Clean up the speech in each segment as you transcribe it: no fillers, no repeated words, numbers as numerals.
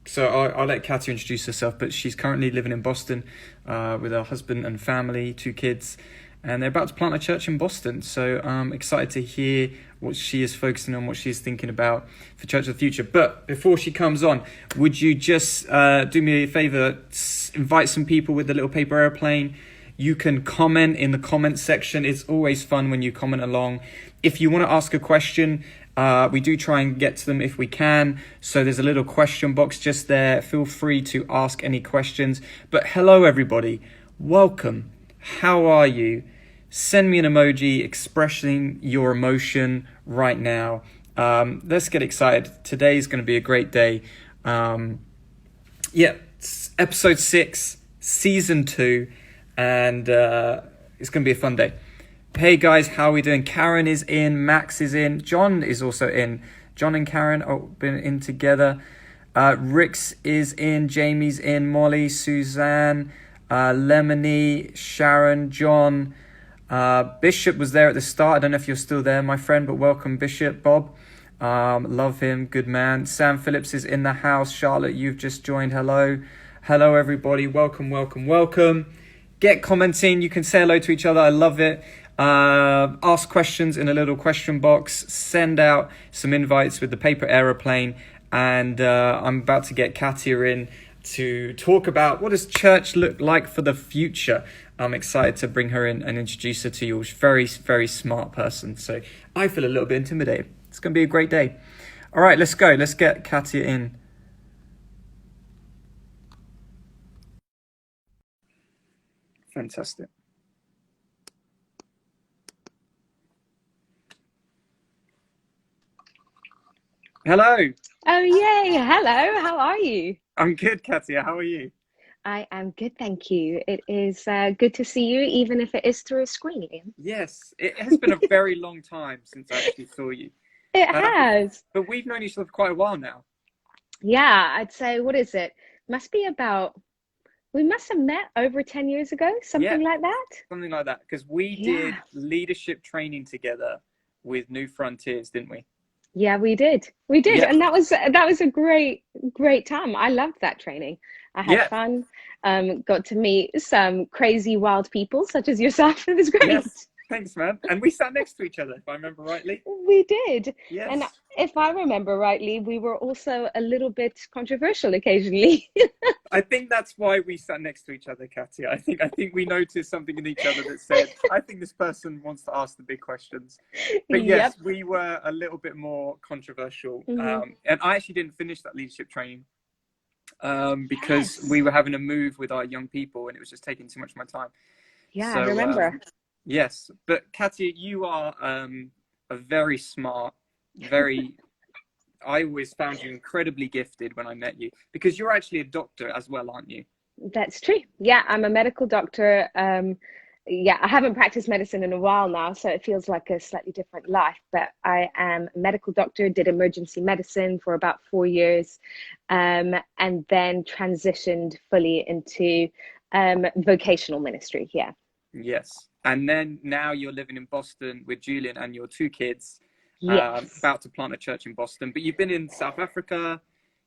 So I'll let Katia introduce herself, but she's currently living in Boston with her husband and family, 2 kids, and they're about to plant a church in Boston. So I'm excited to hear what she is focusing on, what she is thinking about for Church of the Future. But before she comes on, would you just do me a favor, invite some people with the little paper airplane? You can comment in the comment section. It's always fun when you comment along. If you want to ask a question, we do try and get to them if we can. So there's a little question box just there. Feel free to ask any questions. But hello, everybody. Welcome. How are you? Send me an emoji expressing your emotion right now. Let's get excited. Today's going to be a great day. It's episode 6, season 2. And it's going to be a fun day. Hey guys, how are we doing? Karen is in, Max is in, John is also in. John and Karen have been in together. Rix is in, Jamie's in, Molly, Suzanne, Lemony, Sharon, John. Bishop was there at the start. I don't know if you're still there, my friend, but welcome, Bishop. Bob, love him, good man. Sam Phillips is in the house. Charlotte, you've just joined. Hello everybody. Welcome. Get commenting. You can say hello to each other. I love it. Ask questions in a little question box. Send out some invites with the paper aeroplane. And I'm about to get Katia in to talk about what does church look like for the future. I'm excited to bring her in and introduce her to you. She's a very, very smart person. So I feel a little bit intimidated. It's going to be a great day. All right, let's go. Let's get Katia in. Fantastic. Hello. Oh, yay. Hello. How are you? I'm good, Katia. How are you? I am good, thank you. It is good to see you, even if it is through a screen. Yes, it has been a very long time since I actually saw you. It has. But we've known each other for quite a while now. Yeah, I'd say, what is it? We must have met over 10 years ago, something like that. Something like that, because we did leadership training together with New Frontiers, didn't we? Yeah, we did. Yeah. And that was a great time. I loved that training. I had fun. Got to meet some crazy wild people such as yourself. It was great. Yes. Thanks, man. And we sat next to each other, if I remember rightly. We did. Yes. And if I remember rightly, we were also a little bit controversial occasionally. I think that's why we sat next to each other, Katia. I think we noticed something in each other that said, I think this person wants to ask the big questions. But yes, we were a little bit more controversial. Mm-hmm. And I actually didn't finish that leadership training because we were having a move with our young people and it was just taking too much of my time. Yeah, so, I remember. Yes, but Katia, you are a very smart, I always found you incredibly gifted when I met you because you're actually a doctor as well, aren't you? That's true. Yeah, I'm a medical doctor. I haven't practiced medicine in a while now, so it feels like a slightly different life, but I am a medical doctor, did emergency medicine for about 4 years, and then transitioned fully into vocational ministry. Yeah. Yes. And then now you're living in Boston with Julian and your 2 kids, about to plant a church in Boston. But you've been in South Africa,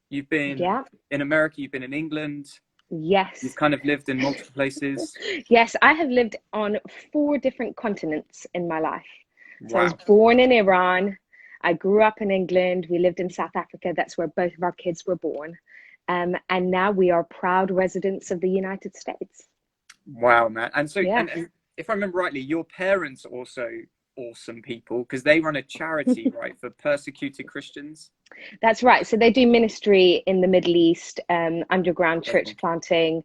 you've been in America, you've been in England. Yes. You've kind of lived in multiple places. Yes, I have lived on 4 different continents in my life. So wow. I was born in Iran. I grew up in England. We lived in South Africa. That's where both of our kids were born. And now we are proud residents of the United States. Wow, man. And so, and if I remember rightly, your parents are also awesome people because they run a charity, right, for persecuted Christians. That's right. So they do ministry in the Middle East, underground church planting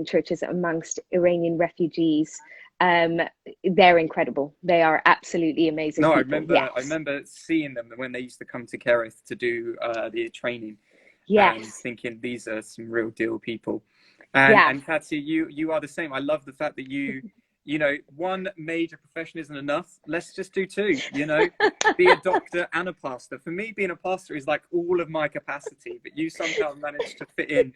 churches amongst Iranian refugees. They're incredible. They are absolutely amazing. No, people. I remember seeing them when they used to come to Kerith to do the training. Yes. And thinking these are some real deal people. And Katia, you are the same. I love the fact that you know, one major profession isn't enough. Let's just do 2, you know, be a doctor and a pastor. For me, being a pastor is like all of my capacity, but you somehow managed to fit in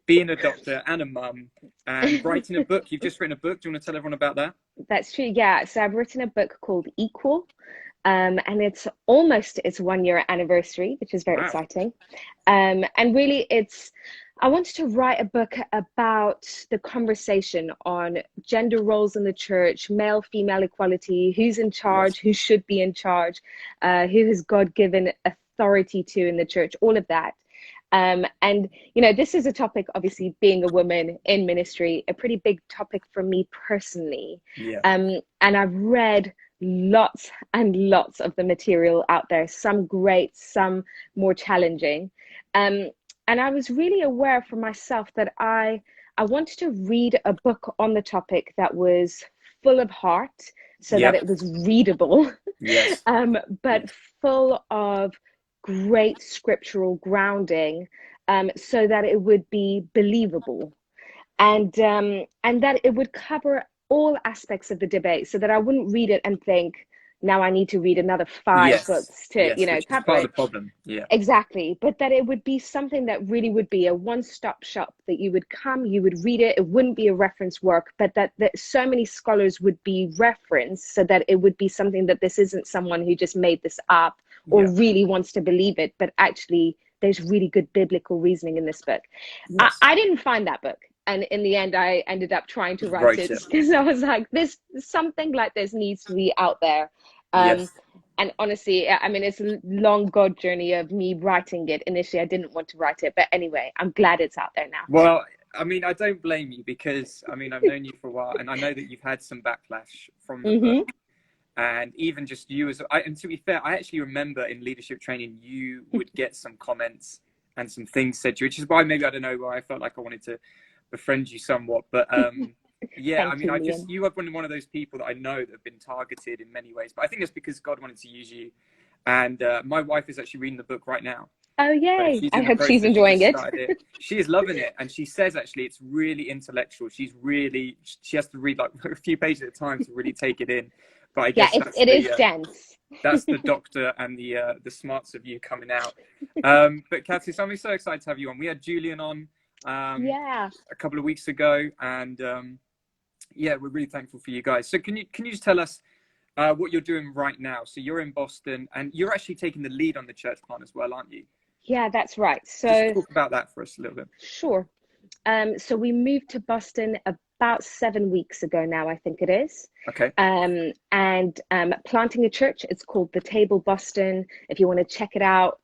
being a doctor and a mum and writing a book. You've just written a book. Do you want to tell everyone about that? That's true. Yeah. So I've written a book called Equal. And it's almost its 1 year anniversary, which is very Wow. exciting. And really, I wanted to write a book about the conversation on gender roles in the church, male female equality, who's in Yes. charge, who should be in charge, who has God given authority to in the church, all of that. And this is a topic, obviously, being a woman in ministry, a pretty big topic for me personally. Yeah. And I've read lots and lots of the material out there, some great, some more challenging. And I was really aware for myself that I wanted to read a book on the topic that was full of heart, so that Yep. it was readable, Yes. but Yes. full of great scriptural grounding, so that it would be believable, and that it would cover all aspects of the debate, so that I wouldn't read it and think, now I need to read another five Yes. books to, Yes. Which is cover part of it. the problem. Yeah. Exactly. But that it would be something that really would be a one-stop shop, that you would come, you would read it, it wouldn't be a reference work, but that so many scholars would be referenced, so that it would be something that this isn't someone who just made this up or Yeah. really wants to believe it, but actually there's really good biblical reasoning in this book. Yes. I didn't find that book. And in the end, I ended up trying to Just write wrote it it. because I was like, this something like this needs to be out there. Um, Yes. and honestly, I mean, it's a long God journey of me writing it. Initially, I didn't want to write it, but anyway, I'm glad it's out there now. Well, I mean, I don't blame you because, I mean, I've known you for a while and I know that you've had some backlash from the book. Mm-hmm. And even just you and to be fair, I actually remember in leadership training, you would get some comments and some things said to you, which is why maybe, I don't know, why I felt like I wanted to befriend you somewhat. But yeah, I Thank mean, you, Liam. you have been one of those people that I know that have been targeted in many ways. But I think it's because God wanted to use you. And my wife is actually reading the book right now. Oh, So yay. she's I in the hope she's process. She enjoying just it. started it. She is loving it, and she says actually it's really intellectual. She has to read like a few pages at a time to really take it in. But I Yeah, guess it is dense. that's the doctor and the smarts of you coming out. But Katya, so I'm so excited to have you on. We had Julian on Yeah. a couple of weeks ago, and yeah, we're really thankful for you guys. So can you just tell us what you're doing right now? So you're in Boston, and you're actually taking the lead on the church plant as well, aren't you? Yeah, that's right. Just So, talk about that for us a little bit. sure. So we moved to Boston about 7 weeks ago now, I think it is. Okay. And planting a church. It's called The Table Boston. If you want to check it out,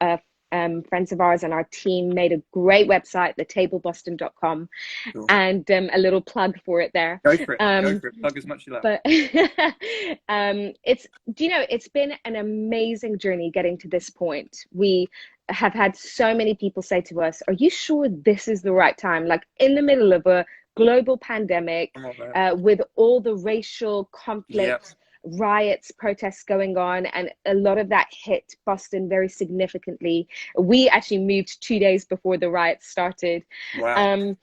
friends of ours and our team made a great website, thetableboston.com, Sure. and a little plug for it there. Go for it. Go for it. Plug as much as you like. But it's been an amazing journey getting to this point. We have had so many people say to us, are you sure this is the right time? Like in the middle of a global pandemic, with all the racial conflict, riots, protests going on, and a lot of that hit Boston very significantly. We actually moved 2 days before the riots started. Wow.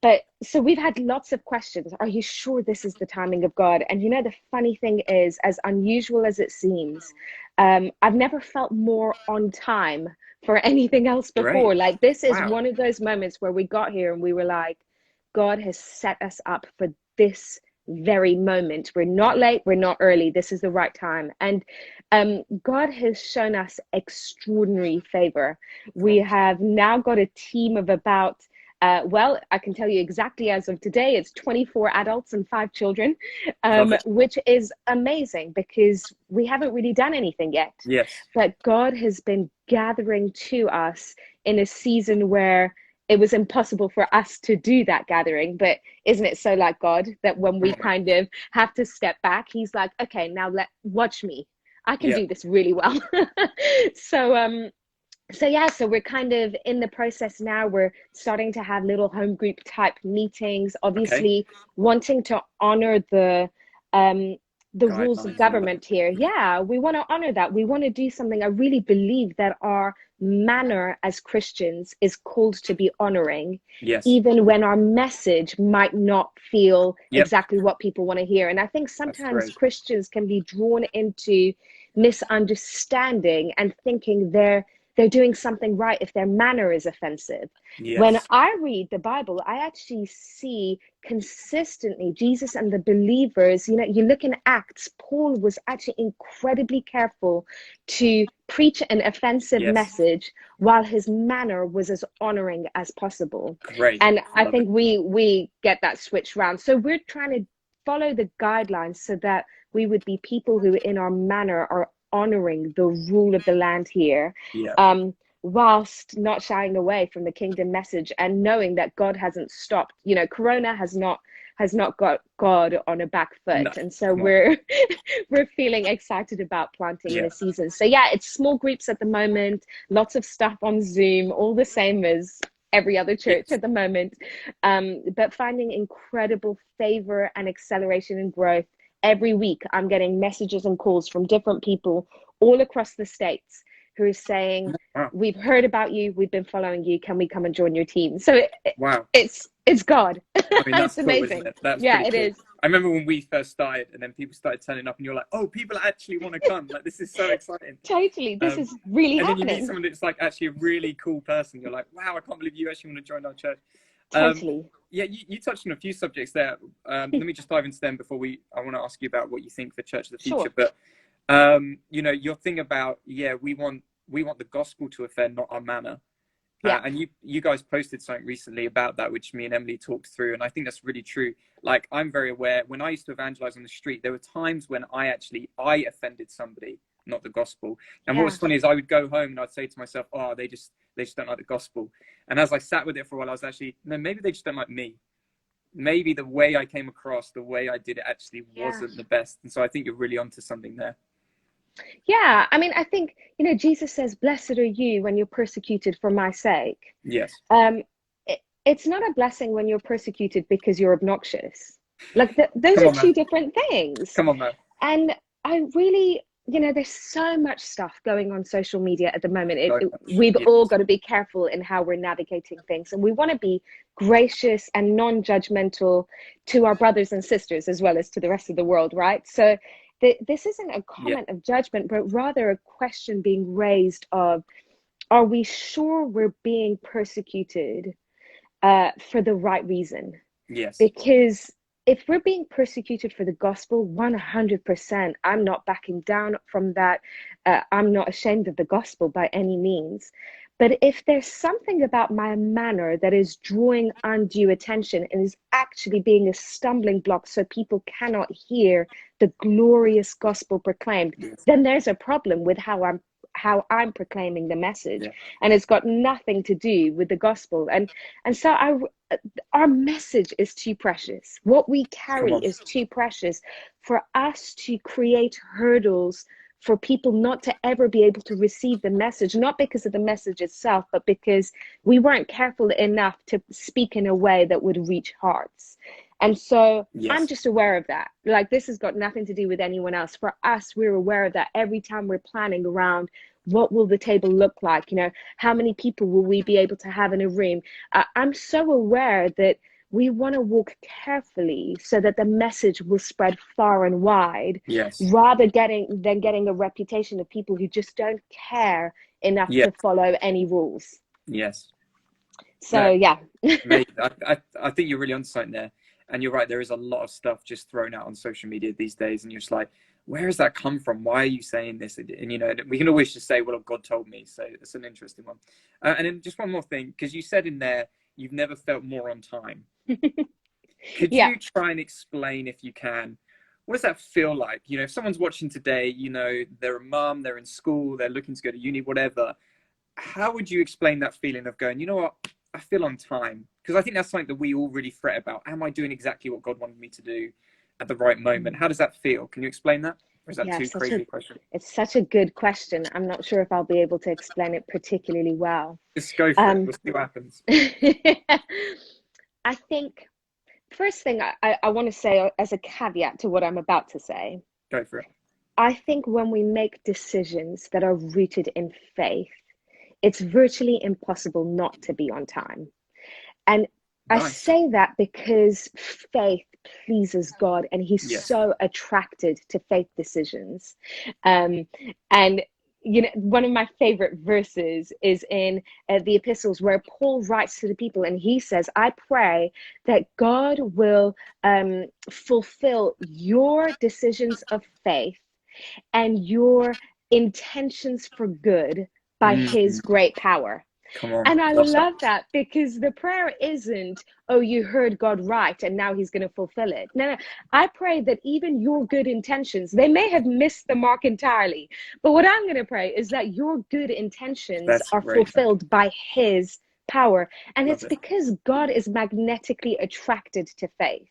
But so we've had lots of questions. Are you sure this is the timing of God? And the funny thing is, as unusual as it seems, I've never felt more on time for anything else before. Great. Like this is Wow. one of those moments where we got here and we were like, God has set us up for this very moment. We're not late, we're not early. This is the right time. And God has shown us extraordinary favor. We have now got a team of about I can tell you exactly as of today, it's 24 adults and 5 children, which is amazing because we haven't really done anything yet. Yes. But God has been gathering to us in a season where it was impossible for us to do that gathering. But isn't it so like God that when we kind of have to step back, he's like, okay, now watch me. I can do this really well. So we're kind of in the process now. We're starting to have little home group type meetings, obviously wanting to honor the rules of government here. Yeah, we want to honor that. We want to do something. I really believe that our manner as Christians is called to be honoring, even when our message might not feel exactly what people want to hear. And I think sometimes Christians can be drawn into misunderstanding and thinking they're doing something right if their manner is offensive. When Yes. I read the Bible, I actually see consistently Jesus and the believers. You look in Acts, Paul was actually incredibly careful to preach an offensive Yes. message while his manner was as honoring as possible. Great. And I Love it. think we get that switched around. So we're trying to follow the guidelines so that we would be people who in our manner are honoring the rule of the land here, Yeah. whilst not shying away from the kingdom message, and knowing that God hasn't stopped. Corona has not got God on a back No, foot, and so come on. we're feeling excited about planting in Yeah. a season. So yeah, it's small groups at the moment, lots of stuff on Zoom, all the same as every other church Yes. at the moment, but finding incredible favor and acceleration and growth. Every week I'm getting messages and calls from different people all across the States who are saying, Wow. we've heard about you, we've been following you, can we come and join your team? So Wow. it's God. I mean, It's that's cool, isn't amazing. it? That's Yeah, pretty it cool. is. I remember when we first started and then people started turning up and you're like, oh, people actually want to come. Like, this is so exciting. Totally, this Um, is really and then you meet happening. someone that's like actually a really cool person. You're like, wow, I can't believe you actually want to join our church. Um, Totally. yeah, you touched on a few subjects there. Let me just dive into them before I want to ask you about what you think for Church of the Future. Sure. But, your thing about, yeah, we want the gospel to offend, not our manner. Yeah. And you guys posted something recently about that, which me and Emily talked through, and I think that's really true. Like, I'm very aware when I used to evangelize on the street, there were times when I offended somebody, not the gospel. And what Yeah. was funny is I would go home and I'd say to myself, oh, they just don't like the gospel. And as I sat with it for a while, I was actually, no, maybe they just don't like me. Maybe the way I came across, the way I did it actually Yeah. wasn't the best. And so I think you're really onto something there. Yeah. I mean, I think, Jesus says, blessed are you when you're persecuted for my sake. Yes. Um, it's not a blessing when you're persecuted because you're obnoxious. Like, those Come are on, man. two different things. Come on, man. And I really, there's so much stuff going on social media at the moment. So much. We've Yes. all got to be careful in how we're navigating things. And we want to be gracious and non-judgmental to our brothers and sisters as well as to the rest of the world, right? So this isn't a Yeah. comment of judgment, but rather a question being raised of, are we sure we're being persecuted for the right reason? Yes. Because if we're being persecuted for the gospel, 100%, I'm not backing down from that. I'm not ashamed of the gospel by any means. But if there's something about my manner that is drawing undue attention and is actually being a stumbling block so people cannot hear the glorious gospel proclaimed, Yes. then there's a problem with how I'm proclaiming the message. Yeah. And it's got nothing to do with the gospel. And so our message is too precious. What we Come carry on. is too precious for us to create hurdles for people not to ever be able to receive the message, not because of the message itself, but because we weren't careful enough to speak in a way that would reach hearts. And so I'm Yes. just aware of that. Like, this has got nothing to do with anyone else. For us, we're aware of that every time we're planning around what will the table look like? How many people will we be able to have in a room? I'm so aware that we want to walk carefully so that the message will spread far and wide, Yes. rather than getting a reputation of people who just don't care enough Yes. to follow any rules. Yes. So No, yeah. mate, I think you're really on something there. And you're right, there is a lot of stuff just thrown out on social media these days. And you're just like, where has that come from? Why are you saying this? And we can always just say, well, God told me. So it's an interesting one. And then just one more thing, because you said in there, you've never felt more on time. Could Yeah. you try and explain, if you can, what does that feel like? If someone's watching today, they're a mum, they're in school, they're looking to go to uni, whatever. How would you explain that feeling of going, you know what, I feel on time? Because I think that's something that we all really fret about. Am I doing exactly what God wanted me to do at the right moment? How does that feel? Can you explain that? Or is that Yeah, too crazy a question? it's such a good question. I'm not sure if I'll be able to explain it particularly well. Just go for it. Um, We'll see what happens. I think first thing I want to say as a caveat to what I'm about to say, Go for it. I think when we make decisions that are rooted in faith, it's virtually impossible not to be on time. And I Nice. say that because faith pleases God and he's Yes. so attracted to faith decisions. And one of my favorite verses is in the epistles where Paul writes to the people and he says, I pray that God will fulfill your decisions of faith and your intentions for good by his Mm, great power. come on. And I Love that. love that because the prayer isn't, oh, you heard God right and now he's going to fulfill it. No, no. I pray that even your good intentions, they may have missed the mark entirely. But what I'm going to pray is that your good intentions That's are great, man. fulfilled by his power. And Love it's it. because God is magnetically attracted to faith.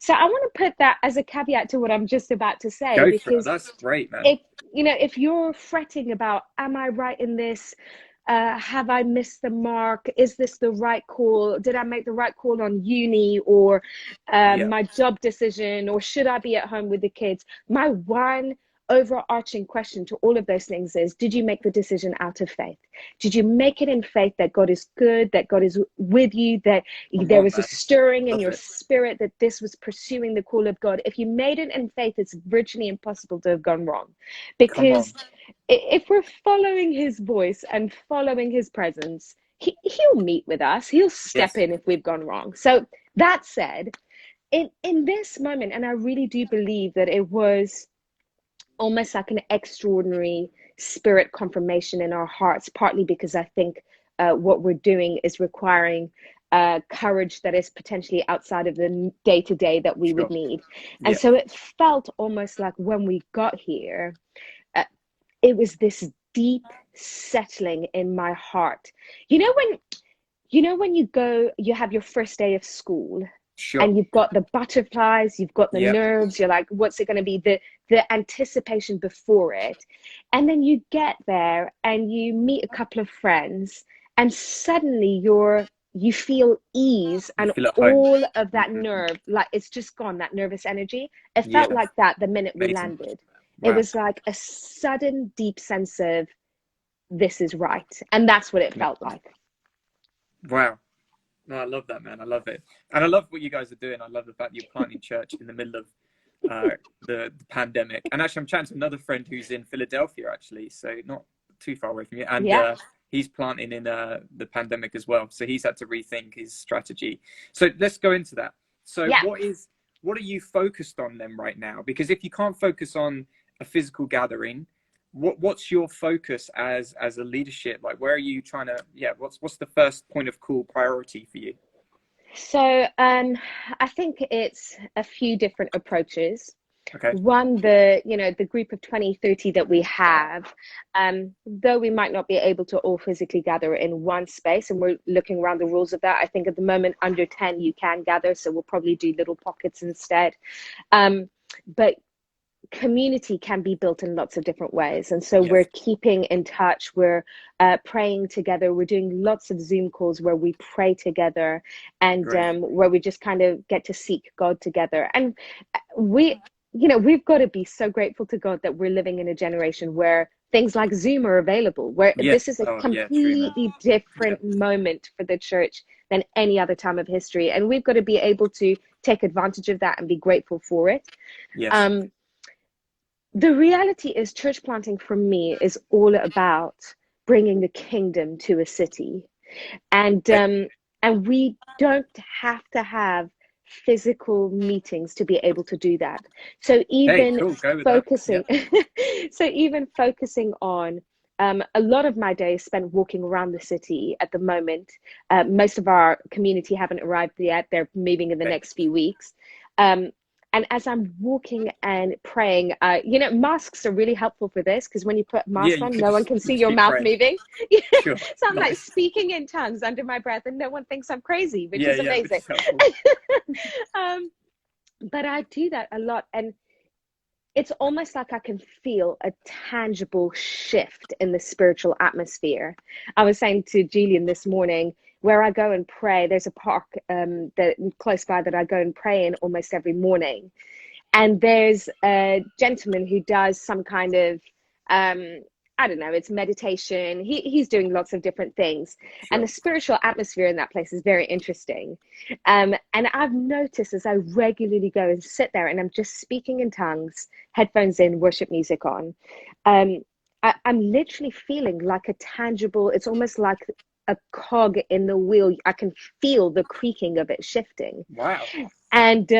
So I want to put that as a caveat to what I'm just about to say, Go for it. because That's great, man. if if you're fretting about, am I right in this, have I missed the mark, is this the right call, did I make the right call on uni, or Yeah. my job decision, or should I be at home with the kids, my one overarching question to all of those things is, did you make the decision out of faith? Did you make it in faith that God is good, that God is with you, that Come there on, was a man. stirring in Love your it. spirit, that this was pursuing the call of God? If you made it in faith, it's virtually impossible to have gone wrong, Come because on. if we're following his voice and following his presence, he'll meet with us, he'll step Yes. in if we've gone wrong. So that said, in this moment, and I really do believe that it was almost like an extraordinary spirit confirmation in our hearts, partly because I think what we're doing is requiring courage that is potentially outside of the day to day that we would Sure. need. And Yeah. so it felt almost like when we got here, uh, it was this deep settling in my heart. You know when you go, you have your first day of school Sure. and you've got the butterflies, you've got the Yep. nerves, you're like, what's it going to be? The anticipation before it. And then you get there and you meet a couple of friends and suddenly you feel ease, You and feel at home. all of that Hmm. nerve, like it's just gone, that nervous energy. It felt Yeah. like that the minute we Amazing. landed. It Wow. was like a sudden deep sense of, this is right. And that's what it felt like. Wow. No, I love that, man. I love it. And I love what you guys are doing. I love the fact that you're planting church in the middle of the pandemic. And actually, I'm chatting to another friend who's in Philadelphia, actually, so not too far away from you. And Yeah. he's planting in the pandemic as well. So he's had to rethink his strategy. So let's go into that. So Yeah. what are you focused on then right now? Because if you can't focus on a physical gathering, what's your focus as a leadership? Like, where are you trying to? Yeah, what's the first point of call priority for you? So I think it's a few different approaches. Okay. One, the group of 20, 30 that we have, though we might not be able to all physically gather in one space, and we're looking around the rules of that. I think at the moment under 10 you can gather, so we'll probably do little pockets instead. But community can be built in lots of different ways, and so we're Yes. keeping in touch, we're praying together, we're doing lots of Zoom calls where we pray together, and Great. where we just kind of get to seek God together. And we've got to be so grateful to God that we're living in a generation where things like Zoom are available, where Yeah. this is a Oh, yeah. True, man. completely Yeah. different moment for the church than any other time of history, and we've got to be able to take advantage of that and be grateful for it. Yes. um, the reality is, church planting for me is all about bringing the kingdom to a city, and Okay. we don't have to have physical meetings to be able to do that. So Hey, even cool. Go with that. Yeah. focusing, on a lot of my day is spent walking around the city at the moment. Most of our community haven't arrived yet; they're moving in the Okay. next few weeks. Um, and as I'm walking and praying, masks are really helpful for this, because when you put a Yeah, mask you on, could no one just can you see just your be mouth praying. moving. Sure. So I'm like Nice. speaking in tongues under my breath, and no one thinks I'm crazy, which Yeah, is yeah, which amazing. is helpful. um, but I do that a lot, and it's almost like I can feel a tangible shift in the spiritual atmosphere. I was saying to Julian this morning, where I go and pray, there's a park that close by that I go and pray in almost every morning. And there's a gentleman who does some kind of I don't know, it's meditation. He's doing lots of different things, and Sure. the spiritual atmosphere in that place is very interesting. And I've noticed as I regularly go and sit there and I'm just speaking in tongues, headphones in, worship music on, um, I'm literally feeling like a tangible, it's almost like a cog in the wheel. I can feel the creaking of it shifting. Wow. And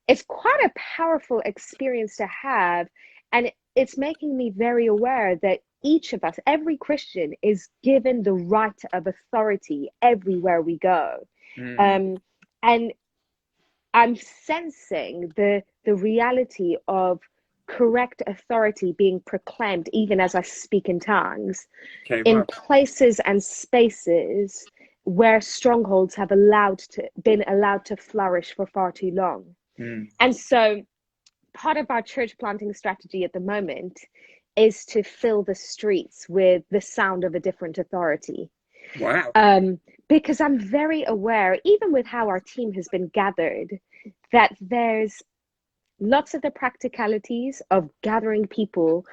it's quite a powerful experience to have. And it's making me very aware that each of us, every Christian, is given the right of authority everywhere we go. Mm. Um, and I'm sensing the reality of correct authority being proclaimed even as I speak in tongues Okay, in wow. places and spaces where strongholds have been allowed to flourish for far too long. Mm. And so part of our church planting strategy at the moment is to fill the streets with the sound of a different authority. Wow. Um, because I'm very aware, even with how our team has been gathered, that there's lots of the practicalities of gathering people.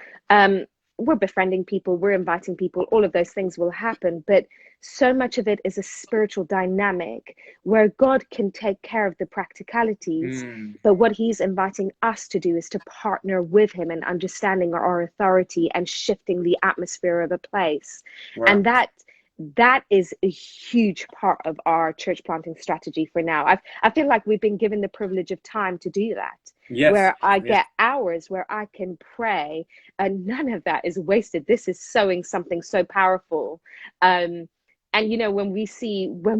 We're befriending people, we're inviting people, all of those things will happen. But so much of it is a spiritual dynamic where God can take care of the practicalities. Mm. But what he's inviting us to do is to partner with him in understanding our authority and shifting the atmosphere of a place. Wow. And that is a huge part of our church planting strategy for now. I feel like we've been given the privilege of time to do that, Yes. where I Yes. get hours where I can pray, and none of that is wasted. This is sowing something so powerful. And when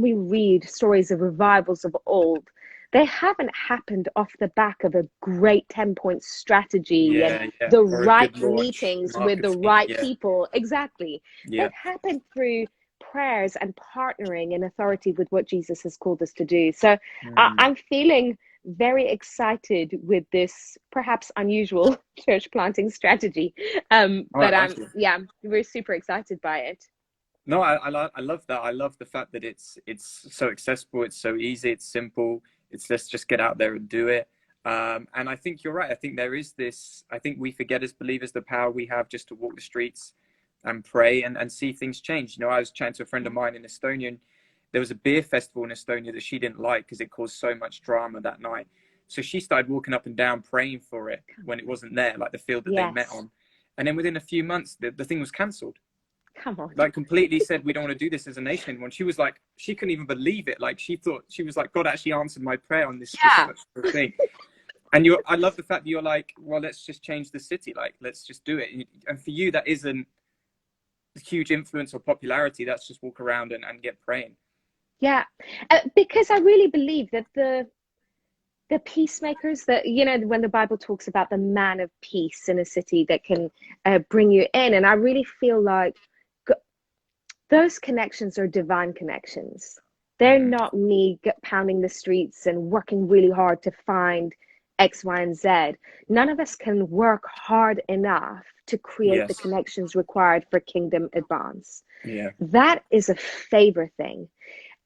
we read stories of revivals of old, they haven't happened off the back of a great 10-point strategy and Yeah, yeah. the Or a right good launch meetings with the marketing. right Yeah. people. Exactly. Yeah. They've happened through prayers and partnering in authority with what Jesus has called us to do. So Mm. I'm feeling very excited with this perhaps unusual church planting strategy. Oh, I But like it. yeah, we're super excited by it. No, I love that. I love the fact that it's so accessible, it's so easy, it's simple. It's let's just get out there and do it. And I think you're right. I think there is this. I think we forget as believers the power we have just to walk the streets and pray and see things change. I was chatting to a friend of mine in Estonia, and there was a beer festival in Estonia that she didn't like because it caused so much drama that night. So she started walking up and down praying for it when it wasn't there, like the field that they met Yes. on. And then within a few months, the thing was cancelled, Come on. like completely said we don't want to do this as a nation anymore. And she was like, she couldn't even believe it. Like she thought, she was like, God actually answered my prayer on this Yeah. such a thing. And I love the fact that you're like, well, let's just change the city. Like, let's just do it. And for you, that isn't a huge influence or popularity. That's just walk around and get praying. Yeah. Because I really believe that the peacemakers, that when the Bible talks about the man of peace in a city that can bring you in, and I really feel like those connections are divine connections. They're Mm. not me pounding the streets and working really hard to find X, Y, and Z. None of us can work hard enough to create the Yes. connections required for kingdom advance. Yeah. That is a favor thing.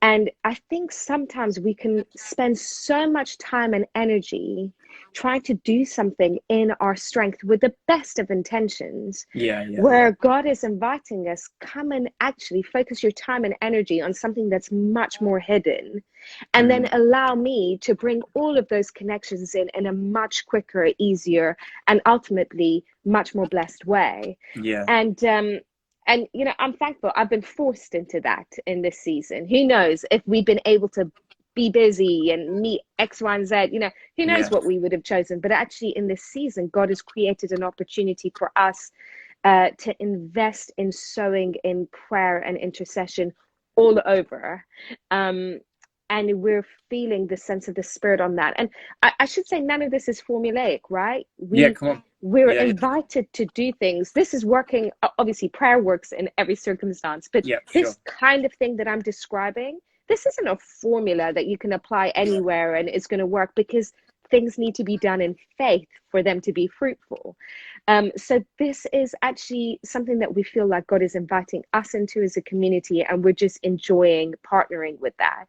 And I think sometimes we can spend so much time and energy trying to do something in our strength with the best of intentions, Yeah. Yeah. where God is inviting us, come and actually focus your time and energy on something that's much more hidden, and then Mm. allow me to bring all of those connections in a much quicker, easier, and ultimately much more blessed way. Yeah. And I'm thankful I've been forced into that in this season. Who knows if we'd been able to be busy and meet X, Y, and Z, who knows Yeah. what we would have chosen. But actually in this season, God has created an opportunity for us to invest in sowing in prayer and intercession all over. And we're feeling the sense of the Spirit on that. And I should say, none of this is formulaic, right? Yeah. Come on. We're Yeah. Yeah. invited to do things. This is working. Obviously, prayer works in every circumstance, but Yeah. Sure. this kind of thing that I'm describing, this isn't a formula that you can apply anywhere and it's going to work, because things need to be done in faith for them to be fruitful. So this is actually something that we feel like God is inviting us into as a community, and we're just enjoying partnering with that.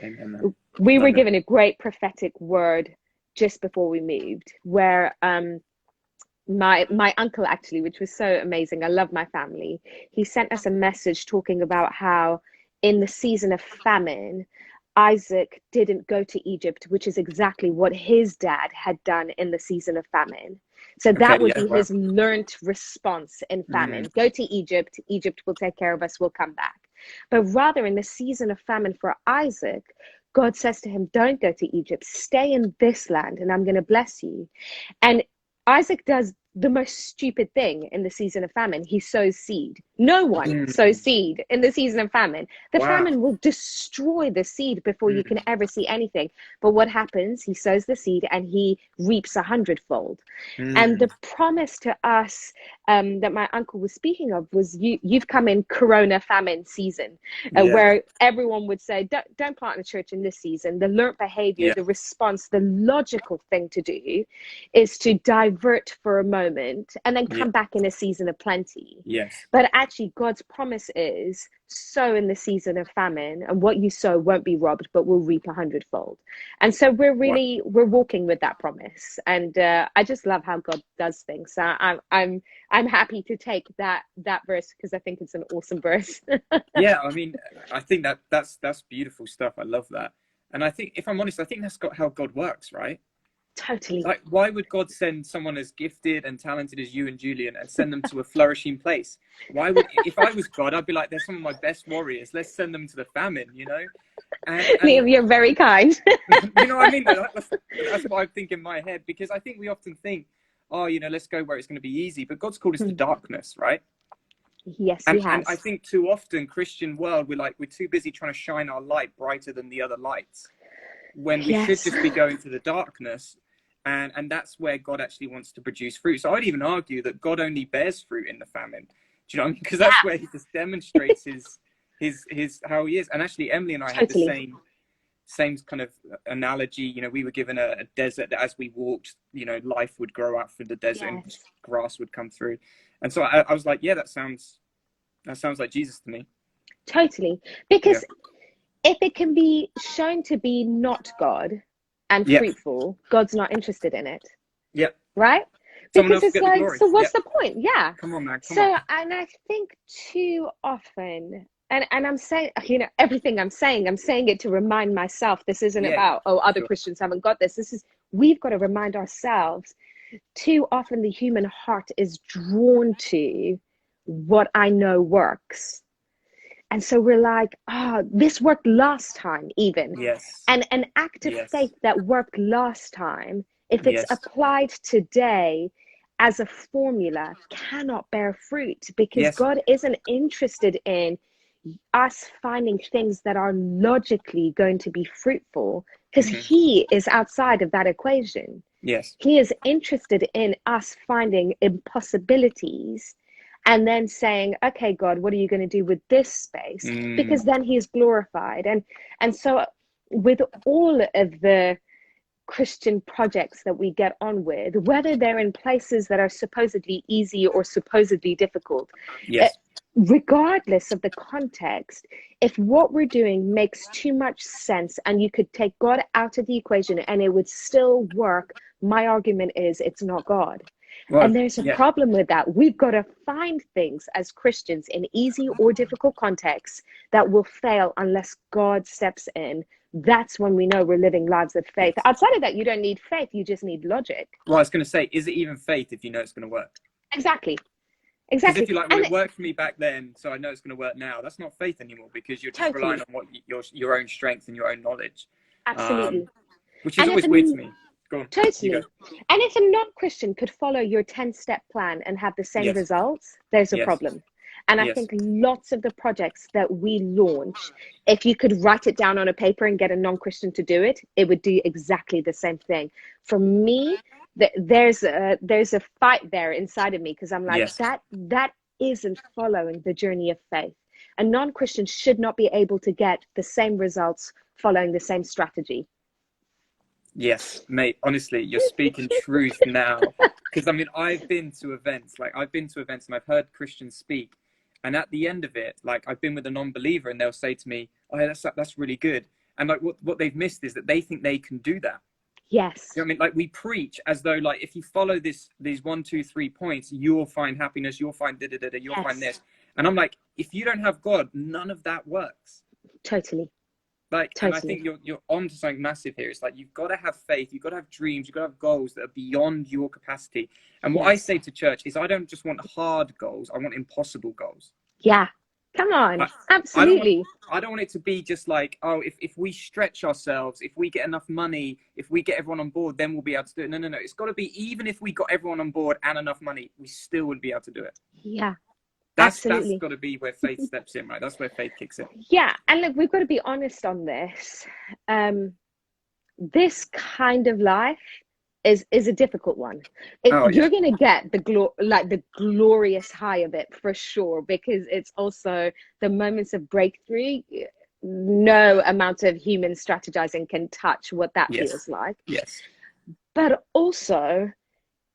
Amen. We were Love it. given a great prophetic word just before we moved, where my uncle, actually, which was so amazing. I love my family. He sent us a message talking about how in the season of famine, Isaac didn't go to Egypt, which is exactly what his dad had done in the season of famine. So Okay, that would yeah, be wow. his learnt response in famine. Go to Egypt. Egypt will take care of us. We'll come back. But rather, in the season of famine for Isaac, God says to him, don't go to Egypt. Stay in this land and I'm going to bless you. And Isaac does the most stupid thing in the season of famine. He sows seed. No one sows Mm, seed in the season of famine. The wow. famine will destroy the seed before you Mm, can ever see anything. But what happens? He sows the seed and he reaps 100-fold. And mm, the promise to us that my uncle was speaking of was you've come in Corona famine season, yeah, where everyone would say, don't plant a church in this season. The learnt behavior, yeah, the response, the logical thing to do is to divert for a moment and then yeah, come back in a season of plenty. yes. But actually, God's promise is sow in the season of famine, and what you sow won't be robbed, but will reap 100-fold. And so Wow. we're walking with that promise, and I just love how God does things. So I'm happy to take that verse because I think it's an awesome verse. Yeah, I mean, I think that's beautiful stuff. I love that. And I think, if I'm honest, I think that's got how God works, right? Totally. Like, why would God send someone as gifted and talented as you and Julian and send them to a flourishing place? Why would, if I was God, I'd be like, they're some of my best warriors. Let's send them to the famine, you know? And Liam, you're very kind. you know what I mean? That's what I think in my head, because I think we often think, oh, you know, let's go where it's going to be easy. But God's called us to darkness, right? Yes, he And I has. think too often, Christian world, we're too busy trying to shine our light brighter than the other lights, when we should Yes, just be going to the darkness. And that's where God actually wants to produce fruit. So I'd even argue that God only bears fruit in the famine. Do you know what I mean? Because that's where he just demonstrates his how he is. And actually, Emily and I had the totally. same kind of analogy. You know, we were given a desert that as we walked, you know, life would grow out through the desert and Yes, grass would come through. And so I was like, yeah, that sounds like Jesus to me. totally. Yeah. Because if it can be shown to be not God and Yeah. fruitful, God's not interested in it, Yeah. right? Someone Because else it's get the like, glory. so Yeah. what's the point? Yeah. Come on, man. Come on. So, and I think too often, and I'm saying, everything I'm saying it to remind myself. This isn't Yeah. about, oh, other Sure. Christians haven't got this. We've got to remind ourselves. Too often the human heart is drawn to what I know works. And so we're like, this worked last time, even. Yes. And an act of Yes. faith that worked last time, if it's Yes. applied today as a formula, cannot bear fruit because Yes. God isn't interested in us finding things that are logically going to be fruitful because Hmm. He is outside of that equation. Yes. He is interested in us finding impossibilities and then saying, okay, God, what are you going to do with this space? Because Mm. then he is glorified. And so with all of the Christian projects that we get on with, whether they're in places that are supposedly easy or supposedly difficult, uh, Yes. regardless of the context, if what we're doing makes too much sense and you could take God out of the equation and it would still work, my argument is it's not God. Well, And there's a yeah. problem with that. We've got to find things as Christians in easy or difficult contexts that will fail unless God steps in. That's when we know we're living lives of faith. Yes. Outside of that, you don't need faith, you just need logic. Well, I was going to say, is it even faith if you know it's going to work? Exactly. Because if Exactly. you're like, well, And it worked for me back then, so I know it's going to work now. That's not faith anymore, because you're just relying totally, on what your own strength and your own knowledge, um, absolutely. which is And if always weird to me. Go on, you go. totally. And if a non-Christian could follow your 10-step plan and have the same Yes. results, there's a Yes. problem. And I Yes. think lots of the projects that we launch, if you could write it down on a paper and get a non-Christian to do it, it would do exactly the same thing. For me, there's a fight there inside of me because I'm like, Yes. that isn't following the journey of faith. A non-Christian should not be able to get the same results following the same strategy. Yes, mate. Honestly, you're speaking truth now. Because I mean, I've been to events and I've heard Christians speak, and at the end of it, like I've been with a non-believer, and they'll say to me, "Oh, yeah, that's really good." And like what they've missed is that they think they can do that. Yes, You know what I mean? Like we preach as though like if you follow these 1, 2, 3 points, you'll find happiness, you'll find da da da da, you'll find yes, this. And I'm like, if you don't have God, none of that works. totally. Like, and I Totally. think you're on to something massive here. It's like you've got to have faith, you've got to have dreams, you've got to have goals that are beyond your capacity. And what I Yes. say to church is, I don't just want hard goals; I want impossible goals. Yeah. Come on. I, I don't want. Absolutely. I don't want it to be just like, oh, if we stretch ourselves, if we get enough money, if we get everyone on board, then we'll be able to do it. No, no, no. It's got to be, even if we got everyone on board and enough money, we still wouldn't be able to do it. Yeah. That's Absolutely. got to be where faith steps in, right? That's where faith kicks in. Yeah. And look, we've got to be honest on this. This kind of life is a difficult one. Oh yeah. You're gonna get the glorious high of it for sure, because it's also the moments of breakthrough. No amount of human strategizing can touch what that Yes. feels like. Yes. But also,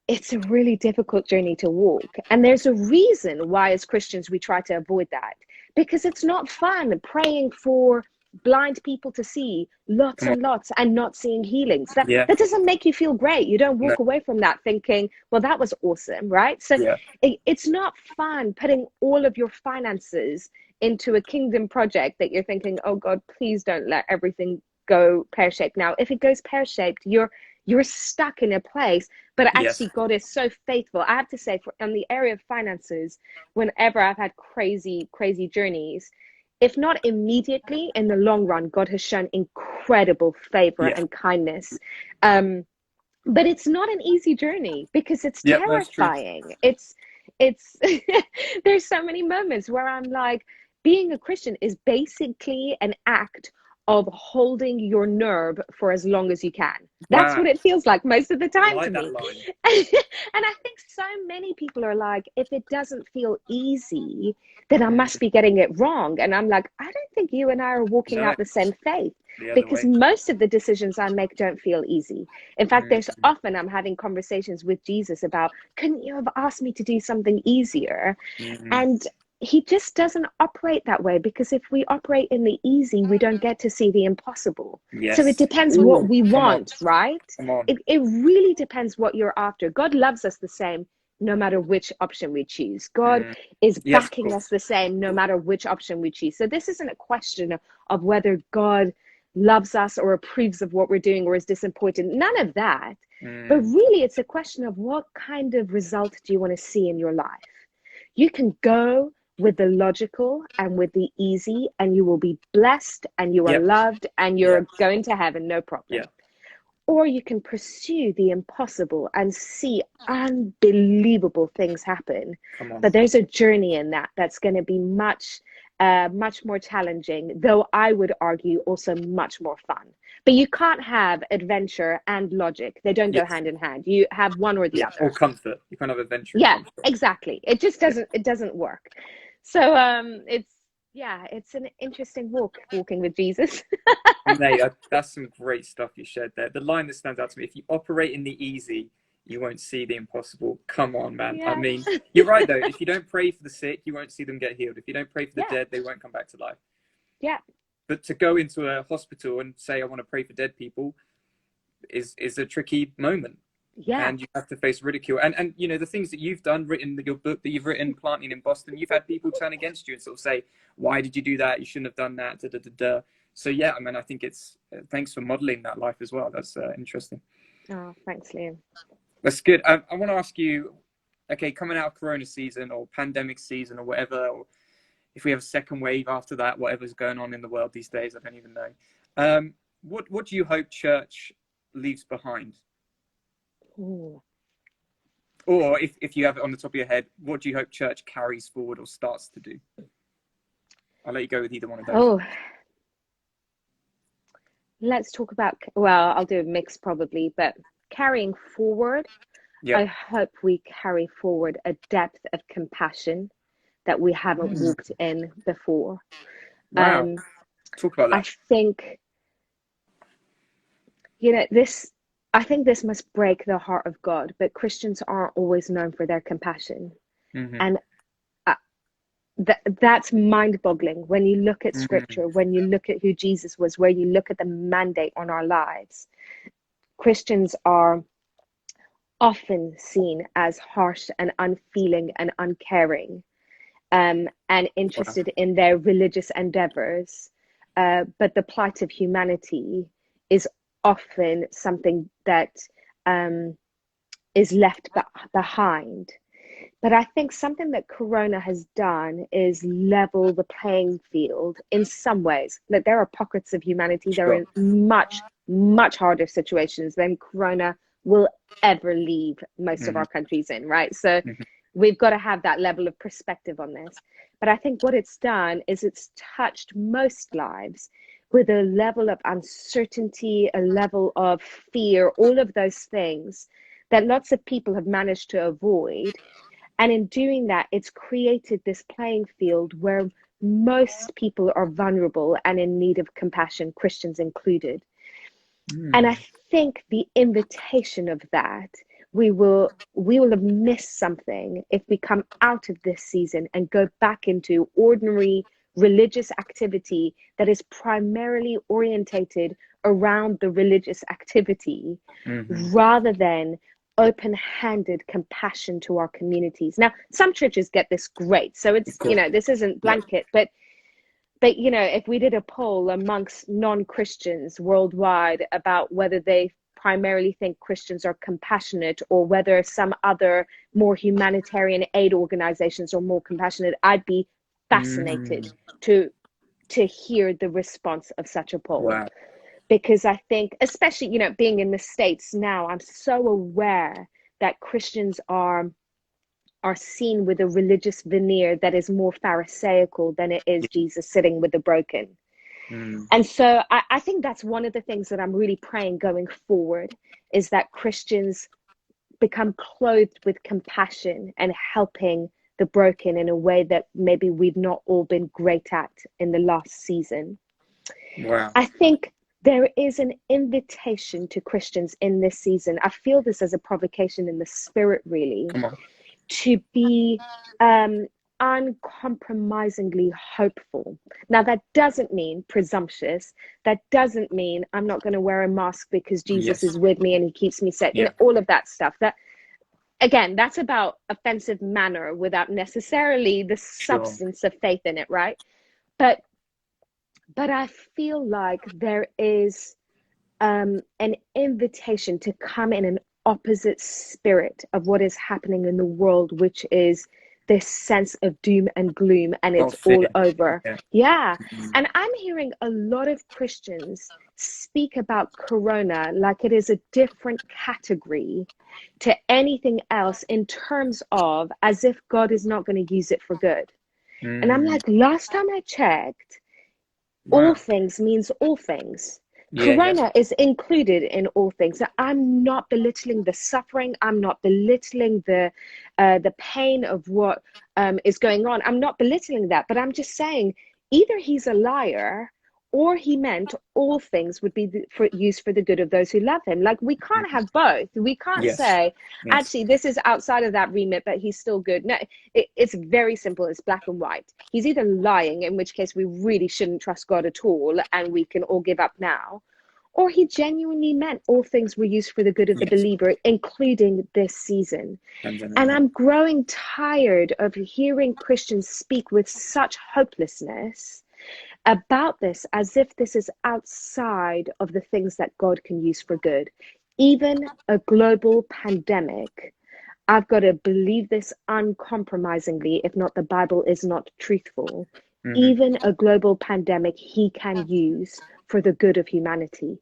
it's a really difficult journey to walk. And there's a reason why, as Christians, we try to avoid that, because it's not fun praying for blind people to see lots Come on. and lots and not seeing healings. That, Yeah. that doesn't make you feel great. You don't No. walk away from that thinking, well, that was awesome, right? So Yeah. it's not fun putting all of your finances into a kingdom project that you're thinking, oh God, please don't let everything go pear-shaped. Now, if it goes pear-shaped, you're stuck in a place. But Yes. actually, God is so faithful. I have to say, in the area of finances, whenever I've had crazy, crazy journeys, if not immediately, in the long run, God has shown incredible favor Yes. and kindness. But it's not an easy journey, because it's Yep. That's true. terrifying. It's there's so many moments where I'm like, being a Christian is basically an act of holding your nerve for as long as you can. That's Wow. what it feels like most of the I time to like that me. line. And I think so many people are like, if it doesn't feel easy, then I must be getting it wrong. And I'm like, I don't think you and I are walking No, out the same faith, the other because way. most of the decisions I make don't feel easy. In fact, Mm. there's often I'm having conversations with Jesus about, couldn't you have asked me to do something easier? Mm. And he just doesn't operate that way, because if we operate in the easy, we don't get to see the impossible. So it Yes. depends what Ooh, we come on. want, right? Come on. It really depends what you're after. God loves us the same no matter which option we choose. God Mm. is Yes, of backing us course. the same no matter which option we choose. So this isn't a question of whether God loves us or approves of what we're doing or is disappointed. None of that. But Mm. really, it's a question of, what kind of result do you want to see in your life? You can go with the logical and with the easy, and you will be blessed and you are Yep. loved and Yep. you're going to heaven, no problem. Yeah. Or you can pursue the impossible and see unbelievable things happen. Come on. But there's a journey in that that's going to be much more challenging, though I would argue also much more fun. But you can't have adventure and logic. They don't go Yes. hand in hand. You have one or the Yeah. Or other. comfort. You can't have adventure and Yeah, comfort. exactly. It just Yeah. doesn't work. So it's an interesting walking with Jesus. Mate, that's some great stuff you shared there. The line that stands out to me: if you operate in the easy, you won't see the impossible. Come on, man. I Yeah. mean, you're right though. If you don't pray for the sick, you won't see them get healed. If you don't pray for the Yeah. dead, they won't come back to life. Yeah. But to go into a hospital and say, I want to pray for dead people, is a tricky moment. Yeah. And you have to face ridicule. And you know, the things that you've done, written your book that you've written, Planting in Boston, you've had people turn against you and sort of say, why did you do that? You shouldn't have done that. Da, da, da, da. So yeah, I mean, I think it's thanks for modeling that life as well. That's interesting. Oh, thanks, Liam. That's good. I want to ask you, okay, coming out of Corona season or pandemic season or whatever, or if we have a second wave after that, whatever's going on in the world these days, I don't even know. What do you hope church leaves behind? Ooh. Or if you have it on the top of your head, what do you hope church carries forward or starts to do? I'll let you go with either one of those. Oh, let's talk about, well, I'll do a mix probably, but carrying forward, Yeah. I hope we carry forward a depth of compassion that we haven't walked in before. Wow. Talk about I that. think, I think this must break the heart of God, but Christians aren't always known for their compassion. Mm-hmm. And that's mind-boggling when you look at scripture, when you look at who Jesus was, where you look at the mandate on our lives. Christians are often seen as harsh and unfeeling and uncaring, and Wow. interested in their religious endeavors, but the plight of humanity is often something that is left behind. But I think something that Corona has done is level the playing field in some ways. That there are pockets of humanity that are Sure. in much, much harder situations than Corona will ever leave most of Mm-hmm. our countries in, right? So Mm-hmm. we've got to have that level of perspective on this. But I think what it's done is it's touched most lives with a level of uncertainty, a level of fear, all of those things that lots of people have managed to avoid. And in doing that, it's created this playing field where most people are vulnerable and in need of compassion, Christians included. And I think the invitation of that, we will have missed something if we come out of this season and go back into ordinary religious activity that is primarily orientated around the religious activity, Mm-hmm. rather than open-handed compassion to our communities. Now, some churches get this great, so Of it's, course. this isn't Yeah. blanket, but if we did a poll amongst non-Christians worldwide about whether they primarily think Christians are compassionate or whether some other more humanitarian aid organizations are more compassionate, I'd be fascinated Mm. to hear the response of such a poll. Wow. Because I think, especially, being in the States now, I'm so aware that Christians are seen with a religious veneer that is more pharisaical than it is Yeah. Jesus sitting with the broken. Mm. And so I think that's one of the things that I'm really praying going forward, is that Christians become clothed with compassion and helping the broken in a way that maybe we've not all been great at in the last season. Wow. I think there is an invitation to Christians in this season. I feel this as a provocation in the spirit, really, Come on. to be uncompromisingly hopeful. Now, that doesn't mean presumptuous. That doesn't mean I'm not going to wear a mask because Jesus Yes. is with me and he keeps me safe. Yeah. All of that stuff. That, again, that's about offensive manner without necessarily the Sure. substance of faith in it, right? But I feel like there is an invitation to come in an opposite spirit of what is happening in the world, which is this sense of doom and gloom, and Oh, it's all fear. over. Yeah. Yeah. Mm. And I'm hearing a lot of Christians speak about Corona like it is a different category to anything else, in terms of as if God is not going to use it for good. And I'm Mm. like, last time I checked, all Wow. things means all things. Yeah. Yeah. Corona is included in all things. So I'm not belittling the suffering. I'm not belittling the pain of what is going on. I'm not belittling that, but I'm just saying either he's a liar or he meant all things would be used for the good of those who love him. Like, we can't Mhm. have both. We can't Yes. say, Yes. actually, this is outside of that remit, but he's still good. No, it's very simple. It's black and white. He's either lying, in which case we really shouldn't trust God at all and we can all give up now, or he genuinely meant all things were used for the good of the Yes. believer, including this season. And And then, I'm growing tired of hearing Christians speak with such hopelessness about this, as if this is outside of the things that God can use for good. Even a global pandemic, I've got to believe this uncompromisingly, if not, the Bible is not truthful. mhm. Even a global pandemic, he can use for the good of humanity.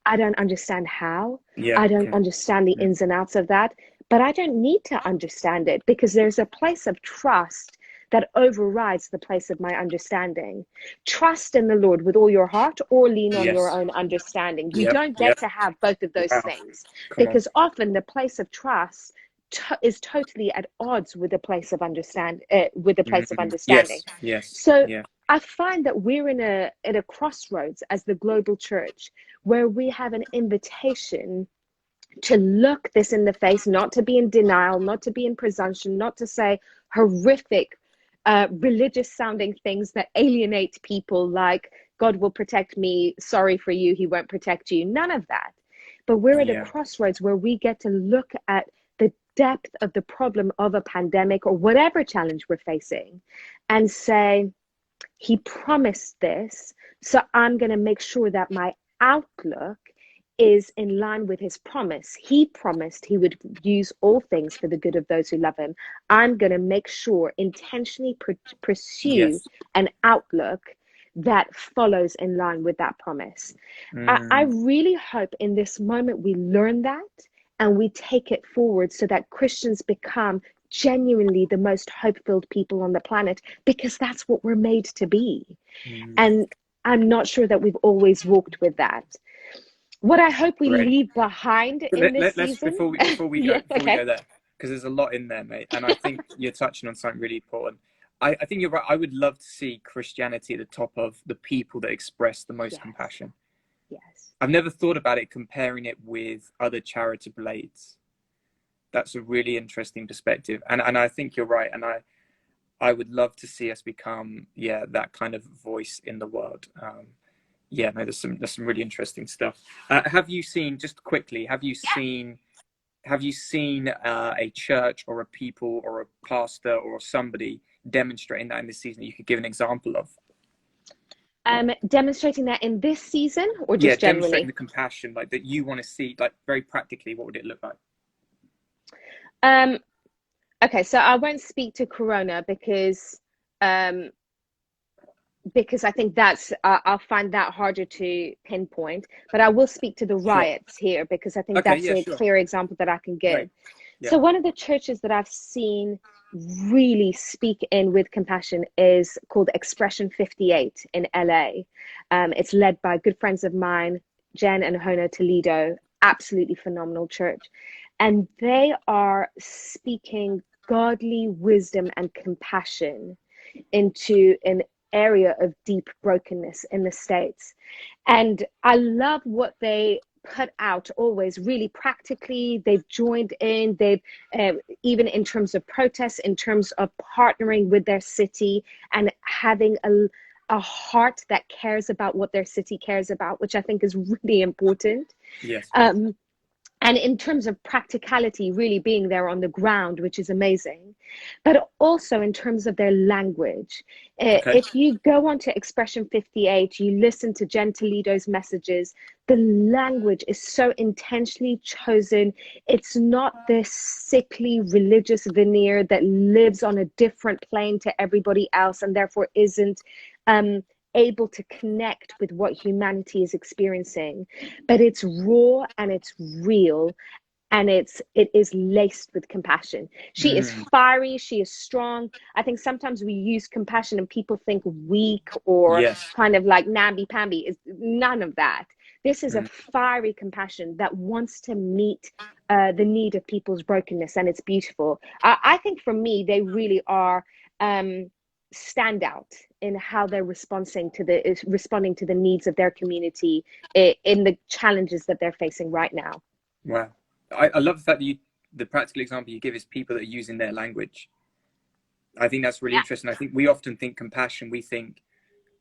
I don't understand how. Yeah. I don't Yeah. understand the Yeah. ins and outs of that, but I don't need to understand it, because there's a place of trust that overrides the place of my understanding. Trust in the Lord with all your heart, or lean on your Yes. own understanding. You Yep. don't get Yep. to have both of those Wow. things, Come on. because often the place of trust is totally at odds with the place of Mm. understanding. Yes. Yes. So Yeah. I find that we're in a crossroads as the global church, where we have an invitation to look this in the face, not to be in denial, not to be in presumption, not to say horrific religious sounding things that alienate people, like God will protect me, sorry for you, he won't protect you. None of that. But we're at a Yeah. crossroads where we get to look at the depth of the problem of a pandemic or whatever challenge we're facing and say, He promised this, so I'm going to make sure that my outlook is in line with his promise. He promised he would use all things for the good of those who love him. I'm going to make sure, intentionally pursue Yes. an outlook that follows in line with that promise. I Mm, really hope in this moment we learn that and we take it forward so that Christians become genuinely the most hope-filled people on the planet, because that's what we're made to be. mm, And I'm not sure that we've always walked with that. What I hope we great. leave behind But in this let's season. go Yeah, before we okay. go there, because there's a lot in there, mate, and I think you're touching on something really important. I think you're right. I would love to see Christianity at the top of the people that express the most Yes, compassion. yes. I've never thought about it comparing it with other charitable aids. That's a really interesting perspective, and I think you're right, and I would love to see us become, yeah, that kind of voice in the world. Yeah, no, there's some really interesting stuff. Have you seen, just quickly, have you seen a church or a people or a pastor or somebody demonstrating that in this season you could give an example of? Demonstrating that in this season or Yeah, just demonstrating generally? the compassion like that you want to see, like very practically, what would it look like? Um, okay, so I won't speak to Corona um, because I think that's I'll find that harder to pinpoint. But I will speak to the Sure. riots here because I think Okay, that's yeah, a sure. clear example that I can Great. give. Yeah. So one of the churches that I've seen really speak in with compassion is called Expression 58 in LA. It's led by good friends of mine, Jen and Hono Toledo. Absolutely phenomenal church, and they are speaking godly wisdom and compassion into an area of deep brokenness in the States. And I love what they put out always really practically. They've joined in, even in terms of protests, in terms of partnering with their city and having a heart that cares about what their city cares about, which I think is really important. Yes. Um, and in terms of practicality, really being there on the ground, which is amazing, but also in terms of their language. Okay. If you go onto Expression 58, you listen to Jen Toledo's messages, the language is so intentionally chosen. It's not this sickly religious veneer that lives on a different plane to everybody else and therefore isn't able to connect with what humanity is experiencing, but it's raw and it's real, and it is laced with compassion. She is Mm, fiery, she is strong. I think sometimes we use compassion and people think weak or yes. kind of like namby-pamby. Is none of that. This is a Mm, fiery compassion that wants to meet the need of people's brokenness, and it's beautiful. I think for me, they really are stand out in how they're responding to the needs of their community in the challenges that they're facing right now. wow. I love the fact that the practical example you give is people that are using their language. I think that's really Yeah. interesting. I think we often think compassion, we think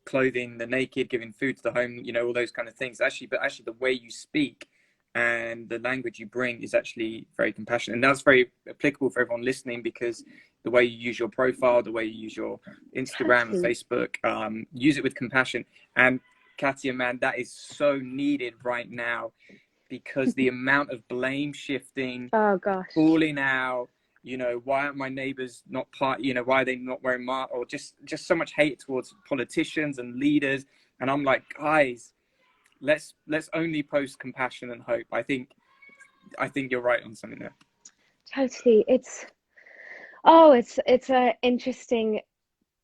clothing the naked, giving food to the home, all those kind of things. But actually, the way you speak and the language you bring is actually very compassionate, and that's very applicable for everyone listening because the way you use your profile, the way you use your Instagram and Totally. Facebook, use it with compassion. And Katia, man, that is so needed right now because the amount of blame shifting, Oh gosh. calling out, why aren't my neighbors not why are they not wearing masks, or just so much hate towards politicians and leaders. And I'm like, guys, let's only post compassion and hope. I think you're right on something there. Totally. It's a interesting